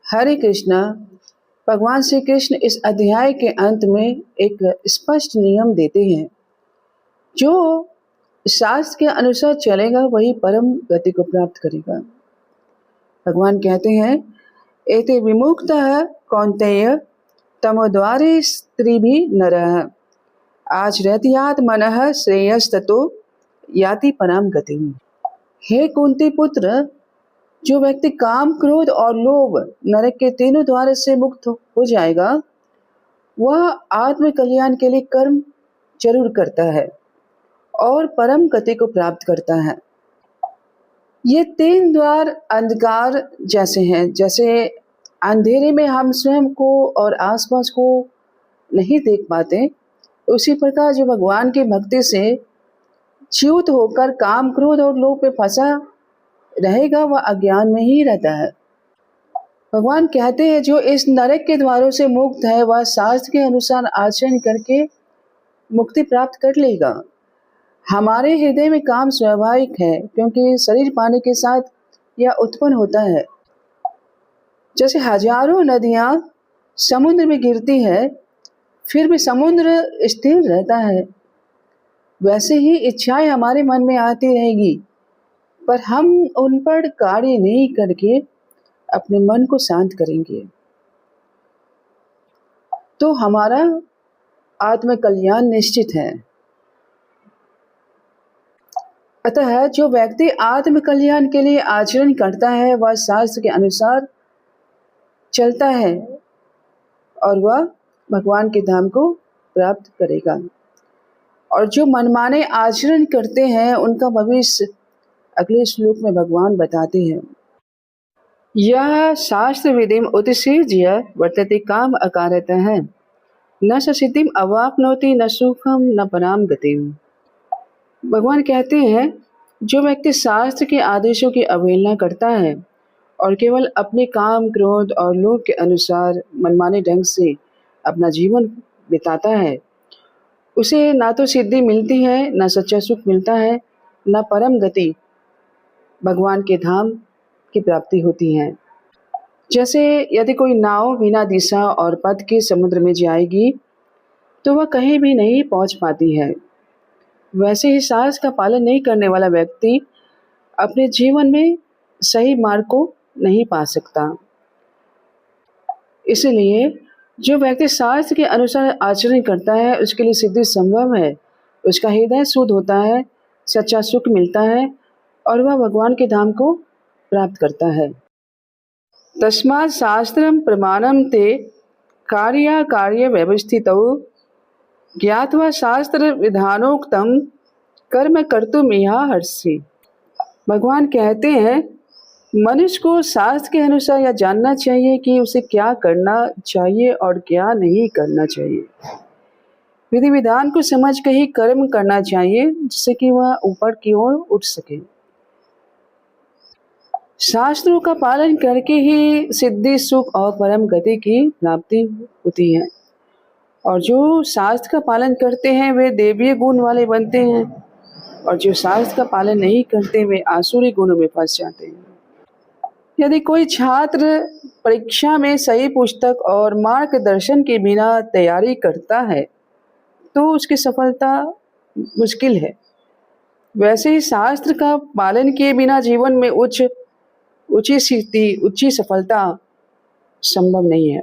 हरे कृष्णा। भगवान श्री कृष्ण इस अध्याय के अंत में एक स्पष्ट नियम देते हैं। जो शास्त्र के अनुसार चलेगा वही परम गति को प्राप्त करेगा। भगवान कहते हैं, एते विमुक्तः कौन्तेय तमोद्वारे स्त्रीभिः नरः आचरत्यात् मनः श्रेयस्ततो याति पराम गतिम्। हे कुंती पुत्र, जो व्यक्ति काम, क्रोध और लोभ नरक के तीनों द्वार से मुक्त हो जाएगा, वह आत्म कल्याण के लिए कर्म जरूर करता है और परम गति को प्राप्त करता है। ये तीन द्वार अंधकार जैसे हैं। जैसे अंधेरे में हम स्वयं को और आसपास को नहीं देख पाते, उसी प्रकार जो भगवान की भक्ति से च्युत होकर काम, क्रोध और लोभ पे फंसा रहेगा, वह अज्ञान में ही रहता है। भगवान कहते हैं, जो इस नरक के द्वारों से मुक्त है वह शास्त्र के अनुसार आचरण करके मुक्ति प्राप्त कर लेगा। हमारे हृदय में काम स्वाभाविक है, क्योंकि शरीर पाने के साथ यह उत्पन्न होता है। जैसे हजारों नदियां समुद्र में गिरती है, फिर भी समुद्र स्थिर रहता है, वैसे ही इच्छाएं हमारे मन में आती रहेगी, पर हम उन पर कार्य नहीं करके अपने मन को शांत करेंगे तो हमारा आत्म कल्याण निश्चित है। अतः जो व्यक्ति आत्म कल्याण के लिए आचरण करता है वह शास्त्र के अनुसार चलता है और वह भगवान के धाम को प्राप्त करेगा। और जो मनमाने आचरण करते हैं उनका भविष्य अगले श्लोक में भगवान बताते हैं। यह शास्त्र विधिम उत्सृज्य वर्तते काम अकारतः न स सिद्धिम अवाप्नोति न सुखम न पराम गतिम। भगवान कहते हैं, जो व्यक्ति शास्त्र के आदेशों की अवहेलना करता है और केवल अपने काम, क्रोध और लोभ के अनुसार मनमाने ढंग से अपना जीवन बिताता है, उसे ना तो सिद्धि मिलती है, न सच्चा सुख मिलता है, न परम गति भगवान के धाम की प्राप्ति होती है। जैसे यदि कोई नाव बिना दिशा और पथ के समुद्र में जाएगी तो वह कहीं भी नहीं पहुंच पाती है, वैसे ही शास्त्र का पालन नहीं करने वाला व्यक्ति अपने जीवन में सही मार्ग को नहीं पा सकता। इसलिए जो व्यक्ति शास्त्र के अनुसार आचरण करता है उसके लिए सिद्धि संभव है, उसका हृदय शुद्ध होता है, सच्चा सुख मिलता है और वह भगवान के धाम को प्राप्त करता है। तस्मात् शास्त्रम प्रमाणम ते कार्य व्यवस्थितौ ज्ञात्वा शास्त्र विधानोक्तम कर्म कर्तुमिहार्हसि। भगवान कहते हैं, मनुष्य को शास्त्र के अनुसार यह जानना चाहिए कि उसे क्या करना चाहिए और क्या नहीं करना चाहिए। विधि विधान को समझ कर ही कर्म करना चाहिए, जिससे कि वह ऊपर की ओर उठ सके। शास्त्रों का पालन करके ही सिद्धि, सुख और परम गति की प्राप्ति होती है। और जो शास्त्र का पालन करते हैं वे देवीय गुण वाले बनते हैं, और जो शास्त्र का पालन नहीं करते वे आसुरी गुणों में फंस जाते हैं। यदि कोई छात्र परीक्षा में सही पुस्तक और मार्गदर्शन के बिना तैयारी करता है तो उसकी सफलता मुश्किल है। वैसे ही शास्त्र का पालन किए बिना जीवन में उच्च स्थिति, उच्च सफलता संभव नहीं है।